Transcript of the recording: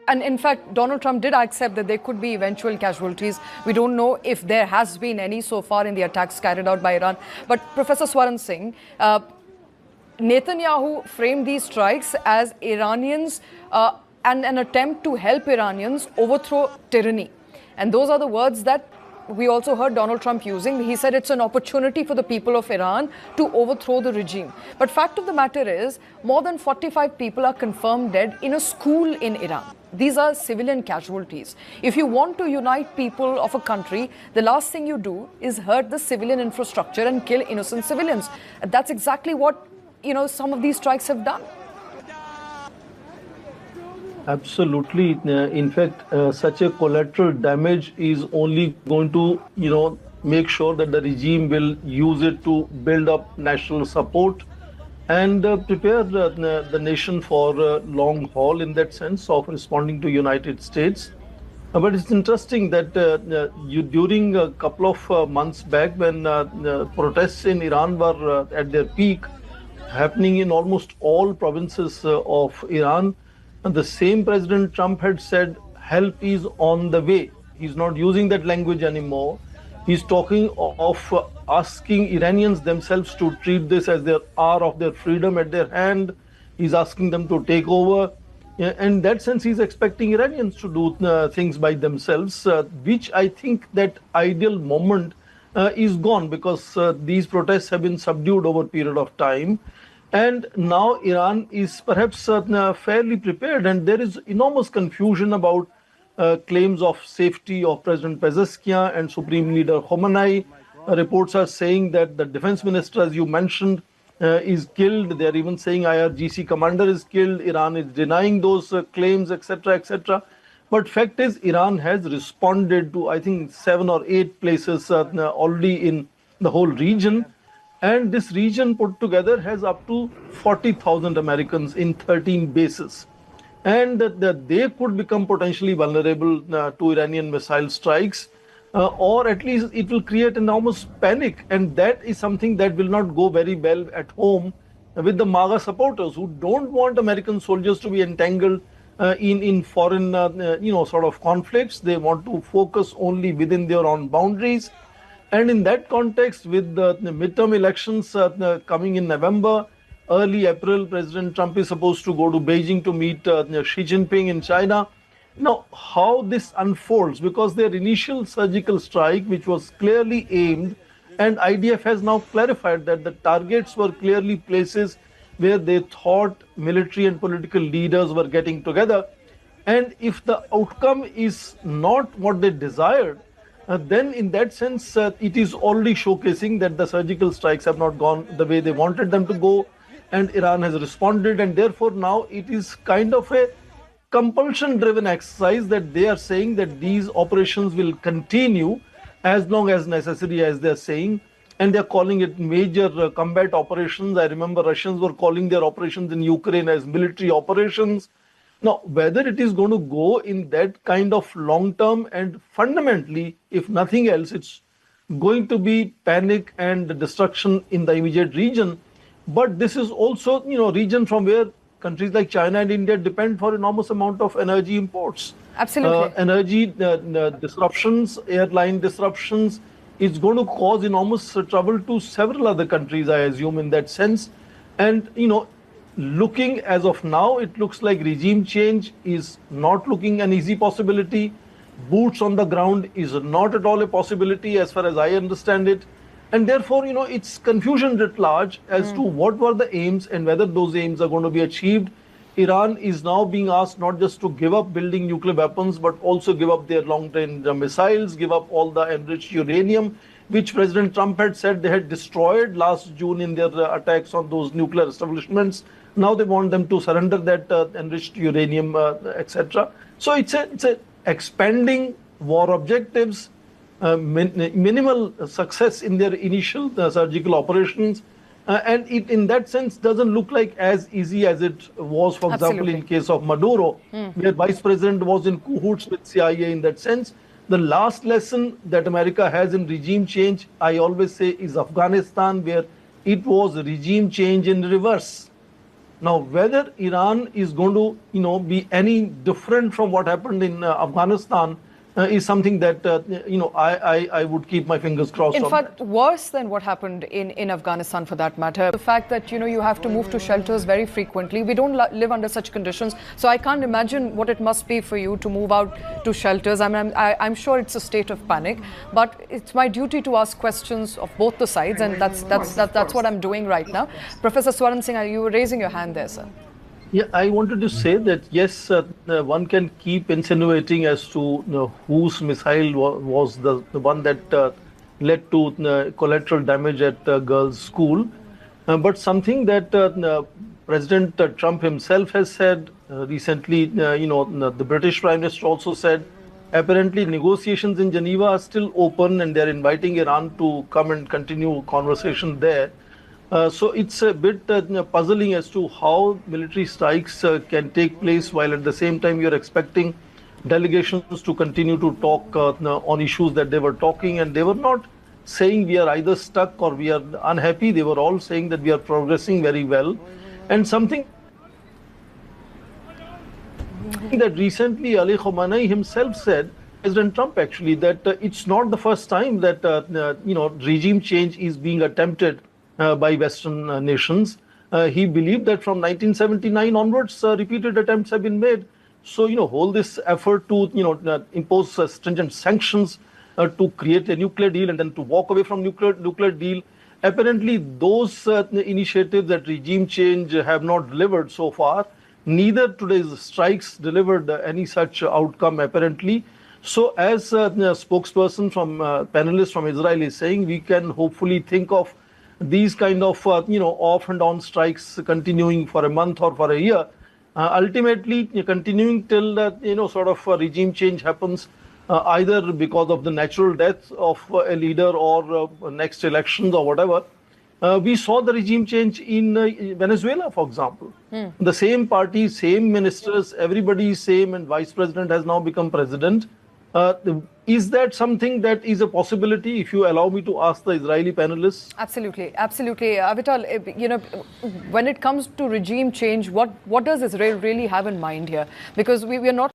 And in fact, Donald Trump did accept that there could be eventual casualties. We don't know if there has been any so far in the attacks carried out by Iran. But Professor Swaran Singh, Netanyahu framed these strikes as Iranians and an attempt to help Iranians overthrow tyranny. And those are the words that we also heard Donald Trump using. He said it's an opportunity for the people of Iran to overthrow the regime. But fact of the matter is, more than 45 people are confirmed dead in a school in Iran. These are civilian casualties. If you want to unite people of a country, the last thing you do is hurt the civilian infrastructure and kill innocent civilians. That's exactly what, some of these strikes have done. Absolutely. In fact, such a collateral damage is only going to, make sure that the regime will use it to build up national support and prepare the nation for a long haul in that sense of responding to United States. But it's interesting that during a couple of months back, when protests in Iran were at their peak, happening in almost all provinces of Iran, and the same President Trump had said, help is on the way. He's not using that language anymore. He's talking of asking Iranians themselves to treat this as their hour of their freedom at their hand. He's asking them to take over. In that sense, he's expecting Iranians to do things by themselves, which I think that ideal moment is gone, because these protests have been subdued over a period of time. And now Iran is perhaps fairly prepared, and there is enormous confusion about claims of safety of President Pezeshkian and Supreme Leader Khamenei. Reports are saying that the defense minister, as you mentioned, is killed. They are even saying IRGC commander is killed. Iran is denying those claims, etc., etc. But fact is, Iran has responded to, I think, 7 or 8 places already in the whole region. And this region put together has up to 40,000 Americans in 13 bases. And they could become potentially vulnerable to Iranian missile strikes, or at least it will create enormous panic. And that is something that will not go very well at home with the MAGA supporters, who don't want American soldiers to be entangled in foreign, sort of conflicts. They want to focus only within their own boundaries. And in that context, with the midterm elections coming in November, early April, President Trump is supposed to go to Beijing to meet Xi Jinping in China. Now, how this unfolds, because their initial surgical strike, which was clearly aimed, and IDF has now clarified that the targets were clearly places where they thought military and political leaders were getting together. And if the outcome is not what they desired, then in that sense, it is already showcasing that the surgical strikes have not gone the way they wanted them to go, and Iran has responded. And therefore now it is kind of a compulsion-driven exercise that they are saying that these operations will continue as long as necessary, as they're saying. And they're calling it major combat operations. I remember Russians were calling their operations in Ukraine as military operations. Now, whether it is going to go in that kind of long term, and fundamentally, if nothing else, it's going to be panic and destruction in the immediate region. But this is also, region from where countries like China and India depend for enormous amount of energy imports. Absolutely. Energy disruptions, airline disruptions, it's going to cause enormous trouble to several other countries, I assume, in that sense. And, looking as of now, it looks like regime change is not looking an easy possibility. Boots on the ground is not at all a possibility as far as I understand it. And therefore, it's confusion writ large as to what were the aims and whether those aims are going to be achieved. Iran is now being asked not just to give up building nuclear weapons, but also give up their long-range missiles, give up all the enriched uranium, which President Trump had said they had destroyed last June in their attacks on those nuclear establishments. Now they want them to surrender that enriched uranium, etc. So it's a expanding war objectives, minimal success in their initial surgical operations, and it in that sense doesn't look like as easy as it was, for example, in case of Maduro, where Vice President was in cahoots with CIA in that sense. The last lesson that America has in regime change, I always say, is Afghanistan, where it was regime change in reverse. Now, whether Iran is going to, be any different from what happened in Afghanistan is something that, I would keep my fingers crossed In on fact, that. worse than what happened in Afghanistan for that matter. The fact that, you have to move to shelters very frequently. We don't live under such conditions. So I can't imagine what it must be for you to move out to shelters. I mean, I'm sure it's a state of panic, but it's my duty to ask questions of both the sides, and that's what I'm doing right now. Professor Swaran Singh, you were raising your hand there, sir. Yeah, I wanted to say that yes, one can keep insinuating as to whose missile was the one that led to collateral damage at girls' school. But something that President Trump himself has said recently, the British Prime Minister also said, apparently negotiations in Geneva are still open and they're inviting Iran to come and continue conversation there. So it's a bit puzzling as to how military strikes can take place while at the same time you're expecting delegations to continue to talk on issues that they were talking, and they were not saying we are either stuck or we are unhappy. They were all saying that we are progressing very well. And something that recently Ali Khamanei himself said, President Trump actually, that it's not the first time that regime change is being attempted by Western nations. He believed that from 1979 onwards, repeated attempts have been made. So, hold this effort to, impose stringent sanctions to create a nuclear deal and then to walk away from nuclear deal. Apparently, those initiatives that regime change have not delivered so far. Neither today's strikes delivered any such outcome, apparently. So, as a spokesperson from panelist from Israel is saying, we can hopefully think of these kind of off and on strikes continuing for a month or for a year, ultimately continuing till sort of regime change happens, either because of the natural death of a leader or next elections or whatever. We saw the regime change in Venezuela, for example. The same party, same ministers, everybody is same, and vice president has now become president. Is that something that is a possibility, if you allow me to ask the Israeli panelists? Absolutely, absolutely. Avital, when it comes to regime change, what does Israel really have in mind here? Because we are not